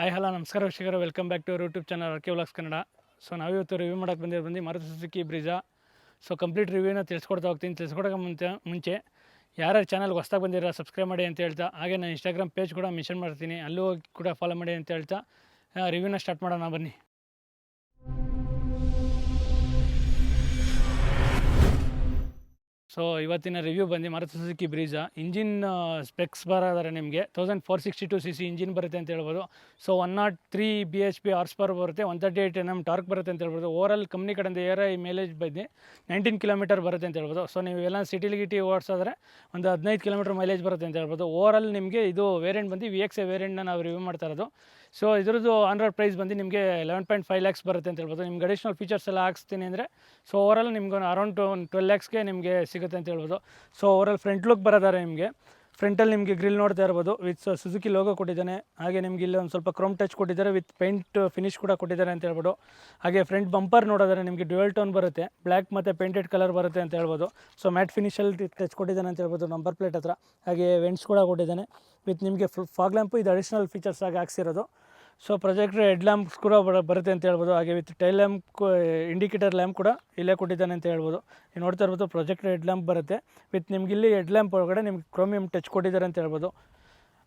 Hi hello ನಮಸ್ಕಾರ ವೀಕ್ಷಕರು, welcome back to YouTube channel R K vlogs Kannada. So ನಾವಿವತ್ತು review ಮಾಡೋಕ್ಕೆ ಬಂದು Maruti Suzuki Brezza. So complete ರಿವ್ಯೂನ ತಿಳಿಸ್ಕೊಡ್ತಾ ಹೋಗ್ತೀನಿ. ತಿಳಿಸ್ಕೊಡೋಕೆ ಮುಂಚೆ ಯಾರ್ಯಾರು ಚಾನಲ್ಗೆ ಹೊಸ್ದಾಗಿ ಬಂದಿರೋ ಸಬ್ಸ್ಕ್ರೈಬ್ ಮಾಡಿ ಅಂತ ಹೇಳ್ತಾ, ಹಾಗೆ ನಾನು ಇನ್ಸ್ಟಾಗ್ರಾಮ್ ಪೇಜ್ ಕೂಡ ಮೆನ್ಷನ್ ಮಾಡ್ತೀನಿ, ಅಲ್ಲೂ ಕೂಡ ಫಾಲೋ ಮಾಡಿ ಅಂತ ಹೇಳ್ತಾ ರಿವ್ಯೂನ ಸ್ಟಾರ್ಟ್ ಮಾಡೋಣ ಬನ್ನಿ. ಸೊ ಇವತ್ತಿನ ರಿವ್ಯೂ ಬಂದು Maruti Suzuki Brezza. Engine specs ಬರೋದಾರೆ ನಿಮಗೆ 1462 cc ಇಂಜಿನ್ ಬರುತ್ತೆ ಅಂತ ಹೇಳ್ಬೋದು. ಸೊ 103 bhp ಹಾರ್ಸ್ ಪವರ್ ಬರುತ್ತೆ, 138 Nm ಟಾರ್ಕ್ ಬರುತ್ತೆ ಅಂತ ಹೇಳ್ಬೋದು. ಓವರಾಲ್ ಕಂಪ್ನಿ ಕಡೆಯಿಂದ ಮೈಲೇಜ್ ಬಂದು 19 ಕಿಲೋಮೀಟರ್ ಬರುತ್ತೆ ಅಂತ ಹೇಳ್ಬೋದು. ಸೊ ನೀವು ಎಲ್ಲ ಸಿಟಿಲಿಗಿಟಿ ಓಡಿಸೋದ್ರೆ ಒಂದು 15 ಕಿಲೋಮೀಟರ್ ಮೈಲೇಜ್ ಬರುತ್ತೆ ಅಂತ ಹೇಳ್ಬೋದು. ಓವರಾಲ್ ನಿಮಗೆ ಇದು ವೇರಿಯಂಟ್ ಬಂದು VXA ವೇರಿಯಂಟ್ನ ನಾವು ರಿವ್ಯೂ ಮಾಡ್ತಾ ಇರೋದು. ಸೊ ಇದ್ರದ್ದು ಆನ್ ರೋಡ್ ಪ್ರೈಸ್ ಬಂದು ನಿಮಗೆ 11.5 lakhs ಬರುತ್ತೆ ಅಂತ ಹೇಳ್ಬೋದು. ನಿಮ್ಗೆ ಅಡಿಷ್ನಲ್ ಫೀಚರ್ಸ್ ಎಲ್ಲ ಹಾಕ್ಸ್ತೀನಿ ಅಂದರೆ ಸೊ ಓವರಾಲ್ ನಿಮ್ಗೆ ಅರೌಂಡ್ 12 lakhsಗೆ ನಿಮಗೆ ಸಿಗುತ್ತೆ ಅಂತ ಹೇಳ್ಬೋದು. ಸೊ ಓವರಾಲ್ ಫ್ರಂಟ್ ಲುಕ್ ಬರೋದಾರೆ ನಿಮಗೆ ಫ್ರಂಟಲ್ಲಿ ನಿಮಗೆ ಗ್ರಿಲ್ ನೋಡ್ತಾ ಇರ್ಬೋದು, ವಿತ್ ಸುಜುಕಿ ಲೋಗೋ ಕೊಟ್ಟಿದ್ದಾನೆ. ಹಾಗೆ ನಿಮಗೆ ಇಲ್ಲಿ ಒಂದು ಸ್ವಲ್ಪ ಕ್ರೋಮ್ ಟಚ್ ಕೊಟ್ಟಿದ್ದಾರೆ, ವಿತ್ ಪೇಂಟ್ ಫಿನಿಶ್ ಕೂಡ ಕೊಟ್ಟಿದ್ದಾರೆ ಅಂತ ಹೇಳ್ಬೋದು. ಹಾಗೆ ಫ್ರಂಟ್ ಬಂಪರ್ ನೋಡೋದಾರೆ ನಿಮಗೆ ಡ್ಯುಯಲ್ ಟೋನ್ ಬರುತ್ತೆ, ಬ್ಲ್ಯಾಕ್ ಮತ್ತು ಪೇಂಟೆಡ್ ಕಲರ್ ಬರುತ್ತೆ ಅಂತ ಹೇಳ್ಬೋದು. ಸೊ ಮ್ಯಾಟ್ ಫಿನಿಷಲ್ಲಿ ಟಚ್ ಕೊಟ್ಟಿದ್ದಾನೆ ಅಂತ ಹೇಳ್ಬೋದು ನಂಬರ್ ಪ್ಲೇಟ್ ಹತ್ರ. ಹಾಗೆ ವೆಂಟ್ಸ್ ಕೂಡ ಕೊಟ್ಟಿದ್ದಾನೆ, ವಿತ್ ನಿಮಗೆ ಫಾಗ್ ಲ್ಯಾಂಪು ಇದು ಅಡಿಷ್ನಲ್ ಫೀಚರ್ಸ್ ಆಗಿ ಹಾಕ್ಸಿರೋದು. ಸೊ ಪ್ರೊಜೆಕ್ಟರ್ ಹೆಡ್ ಲ್ಯಾಂಪ್ಸ್ ಕೂಡ ಬರುತ್ತೆ ಅಂತ ಹೇಳ್ಬೋದು. ಹಾಗೆ with tail lamp indicator lamp ಕೂಡ ಇಲ್ಲೇ ಕೊಟ್ಟಿದ್ದಾನೆ ಅಂತ ಹೇಳ್ಬೋದು. ನೀವು ನೋಡ್ತಾ ಇರ್ಬೋದು ಪ್ರೊಜೆಕ್ಟರ್ ಹೆಡ್ ಲ್ಯಾಂಪ್ ಬರುತ್ತೆ, ವಿತ್ ನಿಮ್ಗೆ ಇಲ್ಲಿ ಹೆಡ್ ಲ್ಯಾಂಪ್ ಒಳಗಡೆ ನಿಮ್ಗೆ ಕ್ರೋಮಿಯಂ ಟಚ್ ಕೊಟ್ಟಿದ್ದಾರೆ ಅಂತ ಹೇಳ್ಬೋದು.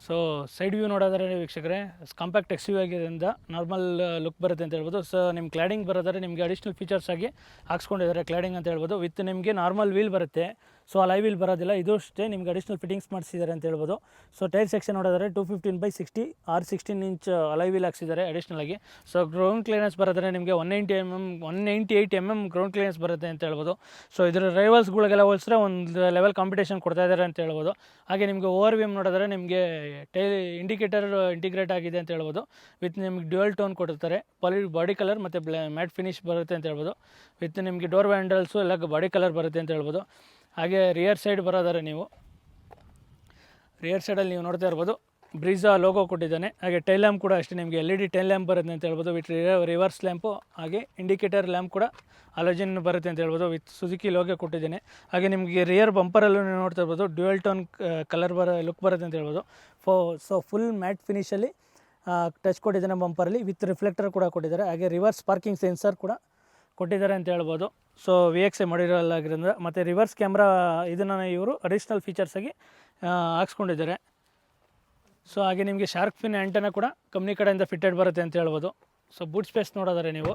ಸೊ ಸೈಡ್ ವ್ಯೂ ನೋಡೋದಾರೆ ವೀಕ್ಷಕರೇ, ಕಾಂಪ್ಯಾಕ್ಟ್ ಎಕ್ಸ್ ಯು ಆಗಿರೋದ್ರಿಂದ ನಾರ್ಮಲ್ ಲುಕ್ ಬರುತ್ತೆ ಅಂತ ಹೇಳ್ಬೋದು. ಸೊ ನಿಮ್ಮ ಕ್ಲಾಡಿಂಗ್ ಬರೋದಾರೆ ನಿಮಗೆ ಅಡಿಷ್ನಲ್ ಫೀಚರ್ಸ್ ಆಗಿ ಹಾಕ್ಸ್ಕೊಂಡಿದ್ದಾರೆ ಕ್ಲಾಡಿಂಗ್ ಅಂತ ಹೇಳ್ಬೋದು. ವಿತ್ ನಿಮಗೆ ನಾರ್ಮಲ್ ವೀಲ್ ಬರುತ್ತೆ, ಸೊ ಅಲೈ ವೀಲ್ ಬರೋದಿಲ್ಲ, ಇದು ಅಷ್ಟೇ ನಿಮ್ಗೆ ಅಡಿಷ್ನಲ್ ಫಿಟ್ಟಿಂಗ್ಸ್ ಮಾಡಿಸಿದ್ದಾರೆ ಅಂತ ಹೇಳ್ಬೋದು. ಸೊ ಟೈರ್ ಸೆಕ್ಷನ್ ನೋಡೋದಾರೆ 215/60 16 ಇಂಚ್ ಅಲೈ ವೀಲ್ ಹಾಕ್ಸಿದ್ದಾರೆ ಅಡಿಷ್ನಲ್ ಆಗಿ. ಸೊ ಗ್ರೌಂಡ್ ಕ್ಲಿಯರೆನ್ಸ್ ಬರೋದಾರೆ ನಿಮಗೆ 198 mm ಗ್ರೌಂಡ್ ಕ್ಲಿಯರೆನ್ಸ್ ಬರುತ್ತೆ ಅಂತ ಹೇಳ್ಬೋದು. ಸೊ ಇದರ ರೈವಲ್ಸ್ಗಳಿಗೆಲ್ಲ ಹೋಲಿಸಿದ್ರೆ ಒಂದು ಲೆವೆಲ್ ಕಾಂಪಿಟೇಷನ್ ಕೊಡ್ತಾ ಇದ್ದಾರೆ ಅಂತ ಹೇಳ್ಬೋದು. ಹಾಗೆ ನಿಮಗೆ ಓವರ್ ವ್ಯೂ ನೋಡಿದ್ರೆ ನಿಮಗೆ ಇಂಡಿಕೇಟರ್ ಇಂಟಿಗ್ರೇಟ್ ಆಗಿದೆ ಅಂತ ಹೇಳ್ಬೋದು. ವಿತ್ ನಿಮ್ಗೆ ಡ್ಯುಯಲ್ ಟೋನ್ ಕೊಡ್ತಾರೆ, ಬಾಡಿ ಕಲರ್ ಮತ್ತು ಮ್ಯಾಟ್ ಫಿನಿಶ್ ಬರುತ್ತೆ ಅಂತ ಹೇಳ್ಬೋದು. ವಿತ್ ನಿಮಗೆ ಡೋರ್ ಹ್ಯಾಂಡಲ್ಸು ಎಲ್ಲ ಬಾಡಿ ಕಲರ್ ಬರುತ್ತೆ ಅಂತ ಹೇಳ್ಬೋದು. ಹಾಗೆ ರಿಯರ್ ಸೈಡ್ ಬರೋದಾರೆ ನೀವು ರಿಯರ್ ಸೈಡಲ್ಲಿ ನೀವು ನೋಡ್ತಾ ಇರ್ಬೋದು ಬ್ರೀಜಾ ಲೋಗೋ ಕೊಟ್ಟಿದ್ದಾನೆ. ಹಾಗೆ ಟೈಲ್ ಲ್ಯಾಂಪ್ ಕೂಡ ಅಷ್ಟೇ ನಿಮಗೆ LED ಟೈಲ್ ಲ್ಯಾಂಪ್ ಬರುತ್ತೆ ಅಂತ ಹೇಳ್ಬೋದು, ವಿತ್ ರಿವರ್ಸ್ ಲ್ಯಾಂಪು. ಹಾಗೆ ಇಂಡಿಕೇಟರ್ ಲ್ಯಾಂಪ್ ಕೂಡ ಅಲೋಜಿನ್ ಬರುತ್ತೆ ಅಂತ ಹೇಳ್ಬೋದು, ವಿತ್ ಸುಜುಕಿ ಲೋಗೋ ಕೊಟ್ಟಿದ್ದೇನೆ. ಹಾಗೆ ನಿಮಗೆ ರಿಯರ್ ಬಂಪರಲ್ಲೂ ನೀವು ನೋಡ್ತಾ ಇರ್ಬೋದು ಡ್ಯುಯಲ್ ಟೋನ್ ಕಲರ್ ಲುಕ್ ಬರುತ್ತೆ ಅಂತ ಹೇಳ್ಬೋದು. ಸೊ ಫುಲ್ ಮ್ಯಾಟ್ ಫಿನಿಷಲ್ಲಿ ಟಚ್ ಕೊಟ್ಟಿದ್ದಾನೆ ಬಂಪರಲ್ಲಿ, ವಿತ್ ರಿಫ್ಲೆಕ್ಟರ್ ಕೂಡ ಕೊಟ್ಟಿದ್ದಾರೆ. ಹಾಗೆ ರಿವರ್ಸ್ ಪಾರ್ಕಿಂಗ್ ಸೆನ್ಸರ್ ಕೂಡ ಕೊಟ್ಟಿದ್ದಾರೆ ಅಂತ ಹೇಳ್ಬೋದು. ಸೊ VXA ಮಾಡಿರೋಲ್ಲಾಗಿರೋದ್ರಿಂದ, ಮತ್ತು ರಿವರ್ಸ್ ಕ್ಯಾಮ್ರಾ ಇದನ್ನು ಇವರು ಅಡಿಷ್ನಲ್ ಫೀಚರ್ಸಾಗಿ ಹಾಕ್ಸ್ಕೊಂಡಿದ್ದಾರೆ. ಸೊ ಹಾಗೆ ನಿಮಗೆ ಶಾರ್ಕ್ ಫಿನ್ ಆ್ಯಂಟನ ಕೂಡ ಕಂಪ್ನಿ ಕಡೆಯಿಂದ ಫಿಟ್ಟೆಡ್ ಬರುತ್ತೆ ಅಂತ ಹೇಳ್ಬೋದು. ಸೊ ಬೂಟ್ ಸ್ಪೇಸ್ ನೋಡೋದಾರೆ ನೀವು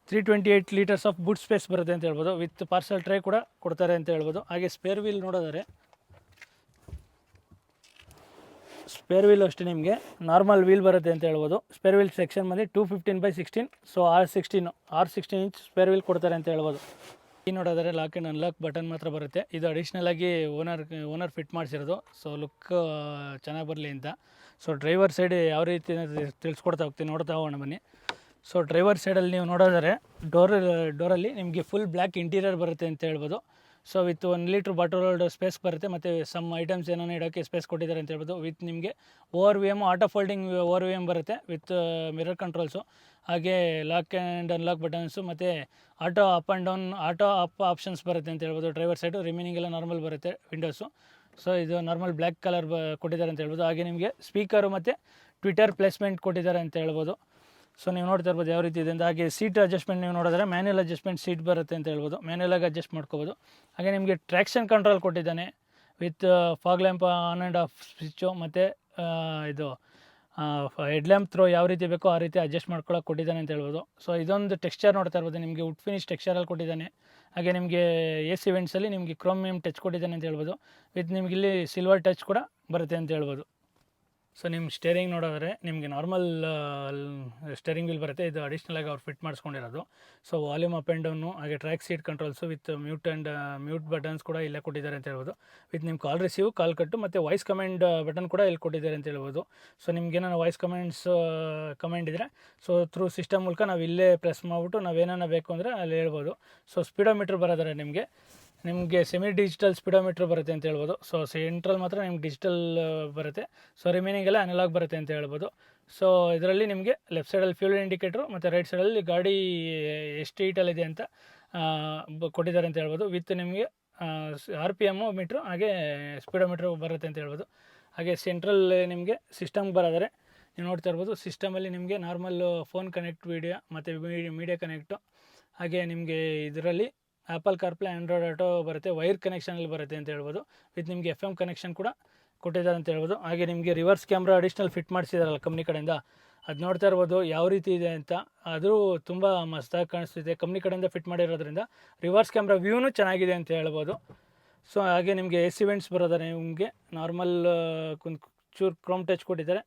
328 ಲೀಟರ್ಸ್ ಆಫ್ ಬೂಟ್ ಸ್ಪೇಸ್ ಬರುತ್ತೆ ಅಂತ ಹೇಳ್ಬೋದು, ವಿತ್ ಪಾರ್ಸಲ್ ಟ್ರೇ ಕೂಡ ಕೊಡ್ತಾರೆ ಅಂತ ಹೇಳ್ಬೋದು. ಹಾಗೆ ಸ್ಪೇರ್ ವೀಲ್ ನೋಡೋದಾರೆ ಸ್ಪೇರ್ ವೀಲ್ ಅಷ್ಟೇ ನಿಮಗೆ ನಾರ್ಮಲ್ ವೀಲ್ ಬರುತ್ತೆ ಅಂತ ಹೇಳ್ಬೋದು. ಸ್ಪೇರ್ ವೀಲ್ ಸೆಕ್ಷನ್ ಬಂದು 215/16, so R16 inch spare wheel ಕೊಡ್ತಾರೆ ಅಂತ ಹೇಳ್ಬೋದು. ಈ ನೋಡೋದಾರೆ ಲಾಕ್ ಆ್ಯಂಡ್ ಅನ್ಲಾಕ್ ಬಟನ್ ಮಾತ್ರ ಬರುತ್ತೆ, ಇದು ಅಡಿಷ್ನಲ್ ಆಗಿ ಓನರ್ ಫಿಟ್ ಮಾಡಿಸಿರೋದು. ಸೊ ಲುಕ್ ಚೆನ್ನಾಗಿ ಬರಲಿ ಅಂತ. ಸೊ ಡ್ರೈವರ್ ಸೈಡ್ ಯಾವ ರೀತಿ ತಿಳಿಸ್ಕೊಡ್ತಾ ಹೋಗ್ತೀನಿ, ನೋಡ್ತಾ ಹೋಗೋಣ ಬನ್ನಿ. ಸೊ ಡ್ರೈವರ್ ಸೈಡಲ್ಲಿ ನೀವು ನೋಡೋದಾರೆ ಡೋರಲ್ಲಿ ನಿಮಗೆ ಫುಲ್ ಬ್ಲ್ಯಾಕ್ ಇಂಟೀರಿಯರ್ ಬರುತ್ತೆ ಅಂತ ಹೇಳ್ಬೋದು. So with 1 litre bottle hold space ಬರುತ್ತೆ, ಮತ್ತು ಸಮ್ ಐಟಮ್ಸ್ ಏನೋ ಇಡೋಕ್ಕೆ ಸ್ಪೇಸ್ ಕೊಟ್ಟಿದ್ದಾರೆ ಅಂತ ಹೇಳ್ಬೋದು. ವಿತ್ ನಿಮಗೆ O R V M auto folding O R V M ಬರುತ್ತೆ, ವಿತ್ ಮಿರರ್ ಕಂಟ್ರೋಲ್ಸು. ಹಾಗೆ ಲಾಕ್ ಆ್ಯಂಡ್ ಅನ್ಲಾಕ್ ಬಟನ್ಸು, ಮತ್ತು auto up and down auto up options ಬರುತ್ತೆ ಅಂತ ಹೇಳ್ಬೋದು ಡ್ರೈವರ್ ಸೈಡು. ರಿಮೈನಿಂಗ್ ಎಲ್ಲ ನಾರ್ಮಲ್ ಬರುತ್ತೆ ವಿಂಡೋಸು. ಸೊ ಇದು ನಾರ್ಮಲ್ ಬ್ಲ್ಯಾಕ್ ಕಲರ್ ಕೊಟ್ಟಿದ್ದಾರೆ ಅಂತ ಹೇಳ್ಬೋದು. ಹಾಗೆ ನಿಮಗೆ ಸ್ಪೀಕರು ಮತ್ತು ಟ್ವಿಟರ್ ಪ್ಲೇಸ್ಮೆಂಟ್ ಕೊಟ್ಟಿದ್ದಾರೆ ಅಂತ ಹೇಳ್ಬೋದು. ಸೊ ನೀವು ನೋಡ್ತಾ ಇರ್ಬೋದು ಯಾವ ರೀತಿ ಇದೆ ಅಂತ. ಹಾಗೆ ಸೀಟ್ ಅಡ್ಜಸ್ಟ್ಮೆಂಟ್ ನೀವು ನೋಡಿದ್ರೆ ಮ್ಯಾನ್ಯಲ್ ಅಡ್ಜಸ್ಟ್ಮೆಂಟ್ ಸೀಟ್ ಬರುತ್ತೆ ಅಂತ ಹೇಳ್ಬೋದು, ಮ್ಯಾನ್ಯಲಾಗಿ ಅಡ್ಜಸ್ಟ್ ಮಾಡ್ಕೋಬೋದು. ಹಾಗೆ ನಿಮಗೆ ಟ್ರ್ಯಾಕ್ಷನ್ ಕಂಟ್ರೋಲ್ ಕೊಟ್ಟಿದ್ದಾನೆ, with fog lamp on and of switch, ಮತ್ತು ಇದು ಹೆಡ್ ಲ್ಯಾಂಪ್ ಥ್ರೋ ಯಾವ ರೀತಿ ಬೇಕೋ ಆ ರೀತಿ ಅಡ್ಜಸ್ಟ್ ಮಾಡ್ಕೊಳ್ಳೋಕೆ ಕೊಟ್ಟಿದ್ದಾನೆ ಅಂತ ಹೇಳ್ಬೋದು. ಸೊ ಇದೊಂದು ಟೆಕ್ಸ್ಚರ್ ನೋಡ್ತಾ ಇರ್ಬೋದು ನಿಮಗೆ ವುಡ್ ಫಿನಿಶ್ ಟೆಕ್ಸ್ಚರಲ್ಲಿ ಕೊಟ್ಟಿದ್ದಾನೆ. ಹಾಗೆ ನಿಮಗೆ AC ವೆಂಟ್ಸಲ್ಲಿ ನಿಮಗೆ ಕ್ರೋಮಿಯಂ ಟಚ್ ಕೊಟ್ಟಿದ್ದಾನೆ ಅಂತ ಹೇಳ್ಬೋದು, ವಿತ್ ನಿಮ್ಗೆ ಇಲ್ಲಿ ಸಿಲ್ವರ್ ಟಚ್ ಕೂಡ ಬರುತ್ತೆ ಅಂತ ಹೇಳ್ಬೋದು. ಸೊ ನಿಮ್ಮ ಸ್ಟೇರಿಂಗ್ ನೋಡೋದ್ರೆ ನಿಮಗೆ ನಾರ್ಮಲ್ ಸ್ಟೇರಿಂಗ್ ವೀಲ್ ಬರುತ್ತೆ, ಇದು ಅಡಿಷ್ನಲ್ ಆಗಿ ಅವ್ರು ಫಿಟ್ ಮಾಡಿಸ್ಕೊಂಡಿರೋದು. So volume up and down, ಹಾಗೆ track seat controls, with mute buttons ಕೂಡ ಇಲ್ಲೇ ಕೊಟ್ಟಿದ್ದಾರೆ ಅಂತ ಹೇಳ್ಬೋದು. ವಿತ್ ನಿಮ್ಮ ಕಾಲ್ ರಿಸೀವ್, ಕಾಲ್ ಕಟ್ಟು, ಮತ್ತು ವಾಯ್ಸ್ ಕಮೆಂಡ್ ಬಟನ್ ಕೂಡ ಇಲ್ಲಿ ಕೊಟ್ಟಿದ್ದಾರೆ ಅಂತ ಹೇಳ್ಬೋದು. ಸೊ ನಿಮ್ಗೆ ಏನಾರ ವಾಯ್ಸ್ ಕಮೆಂಡ್ ಇದ್ದರೆ ಸೊ ಥ್ರೂ ಸಿಸ್ಟಮ್ ಮೂಲಕ ನಾವು ಇಲ್ಲೇ ಪ್ರೆಸ್ ಮಾಡಿಬಿಟ್ಟು ನಾವೇನಾರ ಬೇಕು ಅಂದರೆ ಅಲ್ಲಿ ಹೇಳ್ಬೋದು. ಸೊ ಸ್ಪೀಡೋಮೀಟ್ರ್ ಬರೋದಾರೆ ನಿಮಗೆ ಸೆಮಿ ಡಿಜಿಟಲ್ ಸ್ಪೀಡೋಮೀಟ್ರ್ ಬರುತ್ತೆ ಅಂತ ಹೇಳ್ಬೋದು. ಸೊ ಸೆಂಟ್ರಲ್ ಮಾತ್ರ ನಿಮ್ಗೆ ಡಿಜಿಟಲ್ ಬರುತ್ತೆ, ಸೊ ರಿಮೈನಿಂಗ್ ಎಲ್ಲ ಅನಲಾಗ್ ಬರುತ್ತೆ ಅಂತ ಹೇಳ್ಬೋದು. ಸೊ ಇದರಲ್ಲಿ ನಿಮಗೆ ಲೆಫ್ಟ್ ಸೈಡಲ್ಲಿ ಫ್ಯೂಲ್ ಇಂಡಿಕೇಟ್ರು, ಮತ್ತು ರೈಟ್ ಸೈಡಲ್ಲಿ ಗಾಡಿ ಎಷ್ಟು ಹೀಟಲ್ಲಿದೆ ಅಂತ ಕೊಟ್ಟಿದ್ದಾರೆ ಅಂತ ಹೇಳ್ಬೋದು. ವಿತ್ ನಿಮಗೆ RPM ಮೀಟ್ರು, ಹಾಗೆ ಸ್ಪೀಡೋಮೀಟ್ರ್ ಬರುತ್ತೆ ಅಂತ ಹೇಳ್ಬೋದು. ಹಾಗೆ ಸೆಂಟ್ರಲ್ ನಿಮಗೆ ಸಿಸ್ಟಮ್ ಬರೋದಾರೆ ನೀವು ನೋಡ್ತಾ ಇರ್ಬೋದು. ಸಿಸ್ಟಮಲ್ಲಿ ನಿಮಗೆ ನಾರ್ಮಲ್ ಫೋನ್ ಕನೆಕ್ಟ್ ವೀಡಿಯೋ ಮತ್ತು ಮೀಡಿಯಾ ಕನೆಕ್ಟು, ಹಾಗೆ ನಿಮಗೆ ಇದರಲ್ಲಿ ಆ್ಯಪಲ್ ಕಾರ್ಪ್ಲೇ, ಆಂಡ್ರಾಯ್ಡ್ ಆಟೋ ಬರುತ್ತೆ, ವೈರ್ ಕನೆಕ್ಷನಲ್ಲಿ ಬರುತ್ತೆ ಅಂತ ಹೇಳ್ಬೋದು. ವಿತ್ ನಿಮಗೆ FM ಕನೆಕ್ಷನ್ ಕೂಡ ಕೊಟ್ಟಿದ್ದಾರೆ ಅಂತ ಹೇಳ್ಬೋದು. ಹಾಗೆ ನಿಮಗೆ ರಿವರ್ಸ್ ಕ್ಯಾಮ್ರಾ ಅಡಿಷ್ನಲ್ ಫಿಟ್ ಮಾಡಿಸಿದಾರಲ್ಲ ಕಂಪ್ನಿ ಕಡೆಯಿಂದ, ಅದು ನೋಡ್ತಾ ಇರ್ಬೋದು ಯಾವ ರೀತಿ ಇದೆ ಅಂತ. ಅದು ತುಂಬ ಮಸ್ತಾಗಿ ಕಾಣಿಸ್ತಿದೆ, ಕಂಪ್ನಿ ಕಡೆಯಿಂದ ಫಿಟ್ ಮಾಡಿರೋದ್ರಿಂದ ರಿವರ್ಸ್ ಕ್ಯಾಮ್ರಾ ವ್ಯೂನು ಚೆನ್ನಾಗಿದೆ ಅಂತ ಹೇಳ್ಬೋದು. ಸೊ ಹಾಗೆ ನಿಮಗೆ AC ವೆಂಟ್ಸ್ ಬರೋದಾರೆ, ನಿಮಗೆ ನಾರ್ಮಲ್ ಚೂರು ಕ್ರೋಮ್ ಟಚ್ ಕೊಟ್ಟಿದ್ದಾರೆ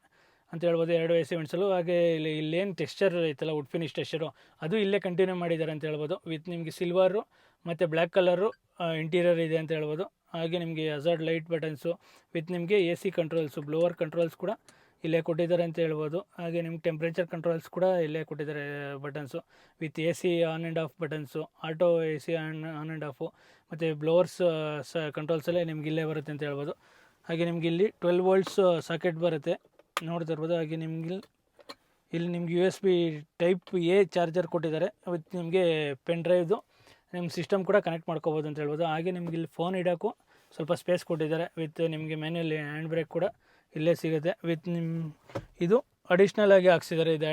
ಅಂತ ಹೇಳ್ಬೋದು 2 AC ವೆಂಟ್ಸಲ್ಲೂ. ಹಾಗೆ ಇಲ್ಲೇನು ಟೆಕ್ಸ್ಚರ್ ಐತಲ್ಲ, ವುಡ್ ಫಿನಿಶ್ ಟೆಕ್ಸ್ಚರು, ಅದು ಇಲ್ಲೇ ಕಂಟಿನ್ಯೂ ಮಾಡಿದ್ದಾರೆ ಅಂತ ಹೇಳ್ಬೋದು. ವಿತ್ ನಿಮಗೆ ಸಿಲ್ವರು ಮತ್ತು ಬ್ಲ್ಯಾಕ್ ಕಲರು ಇಂಟೀರಿಯರ್ ಇದೆ ಅಂತ ಹೇಳ್ಬೋದು. ಹಾಗೆ ನಿಮಗೆ ಹಜಾರ್ಡ್ ಲೈಟ್ ಬಟನ್ಸು ವಿತ್ ನಿಮಗೆ AC ಕಂಟ್ರೋಲ್ಸು, ಬ್ಲೋವರ್ ಕಂಟ್ರೋಲ್ಸ್ ಕೂಡ ಇಲ್ಲೇ ಕೊಟ್ಟಿದ್ದಾರೆ ಅಂತ ಹೇಳ್ಬೋದು. ಹಾಗೆ ನಿಮ್ಗೆ ಟೆಂಪ್ರೇಚರ್ ಕಂಟ್ರೋಲ್ಸ್ ಕೂಡ ಇಲ್ಲೇ ಕೊಟ್ಟಿದ್ದಾರೆ buttons, with AC on and off buttons, auto AC on and off, ಮತ್ತು ಬ್ಲೋವರ್ಸ್ ಕಂಟ್ರೋಲ್ಸಲ್ಲೇ ನಿಮ್ಗೆ ಇಲ್ಲೇ ಬರುತ್ತೆ ಅಂತ ಹೇಳ್ಬೋದು. ಹಾಗೆ ನಿಮ್ಗೆ ಇಲ್ಲಿ 12 ವೋಲ್ಟ್ಸ್ ಸಾಕೆಟ್ ಬರುತ್ತೆ ನೋಡ್ತಾ ಇರ್ಬೋದು. ಹಾಗೆ ನಿಮ್ಗೆ ಇಲ್ಲಿ ನಿಮ್ಗೆ USB ಟೈಪ್ A ಚಾರ್ಜರ್ ಕೊಟ್ಟಿದ್ದಾರೆ, ವಿತ್ ನಿಮಗೆ ಪೆನ್ ಡ್ರೈವ್ದು ನಿಮ್ಮ ಸಿಸ್ಟಮ್ ಕೂಡ ಕನೆಕ್ಟ್ ಮಾಡ್ಕೋಬೋದು ಅಂತ ಹೇಳ್ಬೋದು. ಹಾಗೆ ನಿಮ್ಗೆ ಇಲ್ಲಿ ಫೋನ್ ಇಡೋಕ್ಕೂ ಸ್ವಲ್ಪ ಸ್ಪೇಸ್ ಕೊಟ್ಟಿದ್ದಾರೆ, ವಿತ್ ನಿಮಗೆ ಮ್ಯಾನ್ಯಲ್ ಹ್ಯಾಂಡ್ ಬ್ರೇಕ್ ಕೂಡ ಇಲ್ಲೇ ಸಿಗುತ್ತೆ. ವಿತ್ ಇದು ಅಡಿಷ್ನಲ್ ಆಗಿ ಹಾಕ್ಸಿದ್ದಾರೆ, ಇದು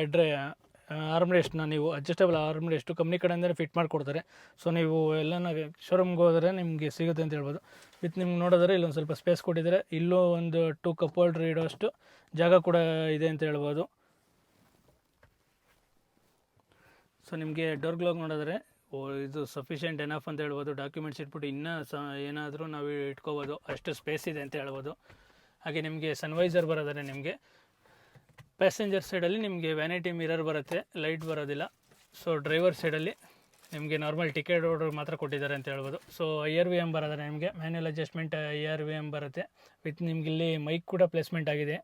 ಆರ್ಮ್ರೆಸ್ಟ್ನ ನೀವು ಅಡ್ಜಸ್ಟಬಲ್ ಆರ್ಮ್ರೆಸ್ಟು ಕಂಪ್ನಿ ಕಡೆಯಿಂದಲೇ ಫಿಟ್ ಮಾಡಿಕೊಡ್ತಾರೆ. ಸೊ ನೀವು ಎಲ್ಲನ ಶೋರೂಮ್ಗೆ ಹೋದರೆ ನಿಮಗೆ ಸಿಗುತ್ತೆ ಅಂತ ಹೇಳ್ಬೋದು. ವಿತ್ ನಿಮ್ಗೆ ನೋಡಿದ್ರೆ ಇಲ್ಲೊಂದು ಸ್ವಲ್ಪ ಸ್ಪೇಸ್ ಕೊಟ್ಟಿದ್ದಾರೆ, ಇಲ್ಲೂ ಒಂದು 2 ಕಪ್ ಹೋಲ್ಡ್ರ್ ಇಡೋಷ್ಟು ಜಾಗ ಕೂಡ ಇದೆ ಅಂತ ಹೇಳ್ಬೋದು. ಸೊ ನಿಮಗೆ ಡೋರ್ ಗ್ಲೋಗ್ ನೋಡಿದ್ರೆ ಇದು ಸಫಿಷಿಯೆಂಟ್ ಎನಫ್ ಅಂತ ಹೇಳ್ಬೋದು. ಡಾಕ್ಯುಮೆಂಟ್ಸ್ ಇಟ್ಬಿಟ್ಟು ಇನ್ನೂ ಏನಾದರೂ ನಾವು ಇಟ್ಕೋಬೋದು, ಅಷ್ಟು ಸ್ಪೇಸ್ ಇದೆ ಅಂತ ಹೇಳ್ಬೋದು. ಹಾಗೆ ನಿಮಗೆ ಸನ್ವೈಸರ್ ಬರೋದಾರೆ, ನಿಮಗೆ ಪ್ಯಾಸೆಂಜರ್ ಸೈಡಲ್ಲಿ ನಿಮಗೆ ವ್ಯಾನಿಟಿ ಮಿರರ್ ಬರುತ್ತೆ, ಲೈಟ್ ಬರೋದಿಲ್ಲ. ಸೊ ಡ್ರೈವರ್ ಸೈಡಲ್ಲಿ ನಿಮಗೆ ನಾರ್ಮಲ್ ಟಿಕೆಟ್ ಆರ್ಡರ್ ಮಾತ್ರ ಕೊಟ್ಟಿದ್ದಾರೆ ಅಂತ ಹೇಳ್ಬೋದು. ಸೊ IRVM ಬರೋದಾರೆ, ನಿಮಗೆ ಮ್ಯಾನ್ಯಲ್ ಅಡ್ಜಸ್ಟ್ಮೆಂಟ್ IRVM ಬರುತ್ತೆ. ವಿತ್ ನಿಮ್ಗೆ ಇಲ್ಲಿ ಮೈಕ್ ಕೂಡ ಪ್ಲೇಸ್ಮೆಂಟ್ ಆಗಿದೆ.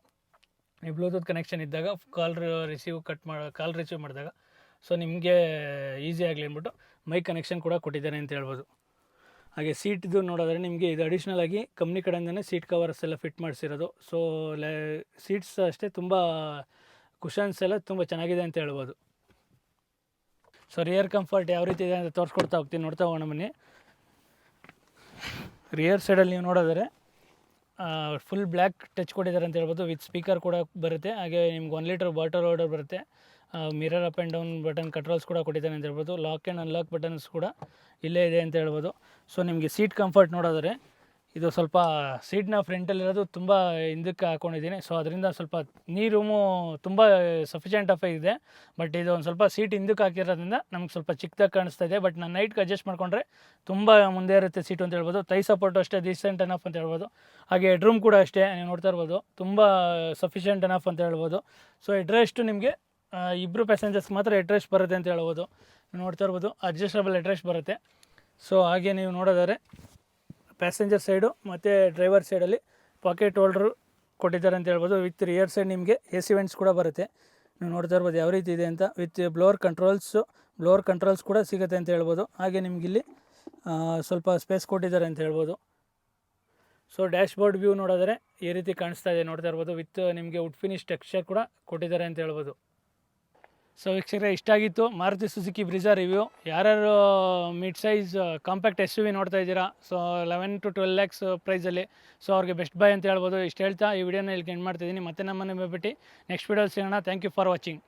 ನೀವು ಬ್ಲೂಟೂತ್ ಕನೆಕ್ಷನ್ ಇದ್ದಾಗ ಕಾಲ್ ರಿಸೀವ್ ಮಾಡಿದಾಗ ಸೊ ನಿಮಗೆ ಈಸಿ ಆಗಲಿ ಅಂದ್ಬಿಟ್ಟು ಮೈಕ್ ಕನೆಕ್ಷನ್ ಕೂಡ ಕೊಟ್ಟಿದ್ದಾರೆ ಅಂತ ಹೇಳ್ಬೋದು. ಹಾಗೆ ಸೀಟ್ದು ನೋಡಿದ್ರೆ ನಿಮಗೆ ಇದು ಅಡಿಷ್ನಲ್ ಆಗಿ ಕಂಪ್ನಿ ಕಡೆಯಿಂದನೇ ಸೀಟ್ ಕವರ್ಸ್ ಎಲ್ಲ ಫಿಟ್ ಮಾಡಿಸಿರೋದು. ಸೊ ಸೀಟ್ಸ್ ಅಷ್ಟೇ ತುಂಬ ಕುಷನ್ಸ್ ಎಲ್ಲ ತುಂಬ ಚೆನ್ನಾಗಿದೆ ಅಂತ ಹೇಳ್ಬೋದು. ಸೊ ರಿಯರ್ ಕಂಫರ್ಟ್ ಯಾವ ರೀತಿ ಇದೆ ಅಂತ ತೋರಿಸ್ಕೊಡ್ತಾ ಹೋಗ್ತೀನಿ, ನೋಡ್ತಾ ಹೋಗೋಣ ಬನ್ನಿ. ರಿಯರ್ ಸೈಡಲ್ಲಿ ನೀವು ನೋಡಿದ್ರೆ ಫುಲ್ ಬ್ಲ್ಯಾಕ್ ಟಚ್ ಕೊಟ್ಟಿದ್ದಾರೆ ಅಂತ ಹೇಳ್ಬೋದು. ವಿತ್ ಸ್ಪೀಕರ್ ಕೂಡ ಬರುತ್ತೆ. ಹಾಗೆ ನಿಮ್ಗೆ 1 ಲೀಟರ್ ಬಾಟಲ್ ಆರ್ಡರ್ ಬರುತ್ತೆ. Mirror up and down button controls ಕೂಡ ಕೊಟ್ಟಿದ್ದಾನೆ ಅಂತ ಹೇಳ್ಬೋದು. ಲಾಕ್ ಆ್ಯಂಡ್ ಅನ್ಲಾಕ್ ಬಟನ್ಸ್ ಕೂಡ ಇಲ್ಲೇ ಇದೆ ಅಂತ ಹೇಳ್ಬೋದು. ಸೊ ನಿಮಗೆ ಸೀಟ್ ಕಂಫರ್ಟ್ ನೋಡಿದ್ರೆ ಇದು ಸ್ವಲ್ಪ ಸೀಟ್ನ ಫ್ರಂಟಲ್ಲಿರೋದು ತುಂಬ ಹಿಂದಕ್ಕೆ ಹಾಕ್ಕೊಂಡಿದ್ದೀನಿ. ಸೊ ಅದರಿಂದ ಸ್ವಲ್ಪ ನೀ ರೂಮು ತುಂಬ ಸಫಿಷಿಯೆಂಟ್ ಆಫ್ ಇದೆ. ಬಟ್ ಇದು ಒಂದು ಸ್ವಲ್ಪ ಸೀಟ್ ಹಿಂದಕ್ಕೆ ಹಾಕಿರೋದ್ರಿಂದ ನಮ್ಗೆ ಸ್ವಲ್ಪ ಚಿಕ್ಕದಾಗಿ ಕಾಣಿಸ್ತಾ ಇದೆ. ಬಟ್ ನಾನು ನೈಟ್ಗೆ ಅಡ್ಜಸ್ಟ್ ಮಾಡಿಕೊಂಡ್ರೆ ತುಂಬ ಮುಂದೆ ಇರುತ್ತೆ ಸೀಟು ಅಂತ ಹೇಳ್ಬೋದು. ಥೈ ಸಪೋರ್ಟು ಅಷ್ಟೇ ಡೀಸೆಂಟ್ ಎನಫ್ ಅಂತ ಹೇಳ್ಬೋದು. ಹಾಗೆ ಹೆಡ್ರೂಮ್ ಕೂಡ ಅಷ್ಟೇ ನೀವು ನೋಡ್ತಾ ಇರ್ಬೋದು, ತುಂಬ ಸಫಿಷಿಯೆಂಟ್ ಎನಫ್ ಅಂತ ಹೇಳ್ಬೋದು. ಸೊ ಹೆಡ್ರೆಸ್ಟು ನಿಮಗೆ 2 ಪ್ಯಾಸೆಂಜರ್ಸ್ಗೆ ಮಾತ್ರ ಹೆಡ್ರೆಸ್ಟ್ ಬರುತ್ತೆ ಅಂತ ಹೇಳ್ಬೋದು. ನೀವು ನೋಡ್ತಾ ಇರ್ಬೋದು ಅಡ್ಜಸ್ಟಬಲ್ ಹೆಡ್ರೆಸ್ಟ್ ಬರುತ್ತೆ. ಸೊ ಹಾಗೆ ನೀವು ನೋಡೋದಾದ್ರೆ ಪ್ಯಾಸೆಂಜರ್ ಸೈಡು ಮತ್ತು ಡ್ರೈವರ್ ಸೈಡಲ್ಲಿ ಪಾಕೆಟ್ ಹೋಲ್ಡ್ರು ಕೊಟ್ಟಿದ್ದಾರೆ ಅಂತ ಹೇಳ್ಬೋದು. ವಿತ್ ರಿಯರ್ ಸೈಡ್ ನಿಮಗೆ AC ವೆಂಟ್ಸ್ ಕೂಡ ಬರುತ್ತೆ. ನೀವು ನೋಡ್ತಾ ಇರ್ಬೋದು ಯಾವ ರೀತಿ ಇದೆ ಅಂತ. ವಿತ್ ಬ್ಲೋವರ್ ಕಂಟ್ರೋಲ್ಸ್ ಕೂಡ ಸಿಗುತ್ತೆ ಅಂತ ಹೇಳ್ಬೋದು. ಹಾಗೆ ನಿಮಗಿಲ್ಲಿ ಸ್ವಲ್ಪ ಸ್ಪೇಸ್ ಕೊಟ್ಟಿದ್ದಾರೆ ಅಂತ ಹೇಳ್ಬೋದು. ಸೊ ಡ್ಯಾಶ್ ಬೋರ್ಡ್ ವ್ಯೂ ನೋಡಿದ್ರೆ ಈ ರೀತಿ ಕಾಣಿಸ್ತಾ ಇದೆ, ನೋಡ್ತಾ ಇರ್ಬೋದು. ವಿತ್ ನಿಮಗೆ ವುಡ್ ಫಿನಿಶ್ ಟೆಕ್ಸ್ಚರ್ ಕೂಡ ಕೊಟ್ಟಿದ್ದಾರೆ ಅಂತ ಹೇಳ್ಬೋದು. ಸೊ ವೀಕ್ಷಕರೇ, ಇಷ್ಟ ಆಗಿತ್ತು ಮಾರುತಿ ಸುಜುಕಿ ಬ್ರಿಜಾ ರಿವ್ಯೂ. ಯಾರ್ಯಾರು ಮಿಡ್ ಸೈಜ್ ಕಾಂಪ್ಯಾಕ್ಟ್ SUV ನೋಡ್ತಾ ಇದ್ದೀರಾ, ಸೊ 11 to 12 lakhs ಪ್ರೈಸಲ್ಲಿ, ಸೊ ಅವ್ರಿಗೆ ಬೆಸ್ಟ್ ಬೈ ಅಂತ ಹೇಳ್ಬೋದು. ಇಷ್ಟು ಹೇಳ್ತಾ ಈ ವಿಡಿಯೋನ ಇಲ್ಲಿ ಎಂಡ್ ಮಾಡ್ತಿದ್ದೀನಿ. ಮತ್ತೆ ನಮ್ಮನ್ನು ಭೇಟಿ ನೆಕ್ಸ್ಟ್ ವಿಡಿಯೋಲಿ ಸಿಗೋಣ. Thank you for watching.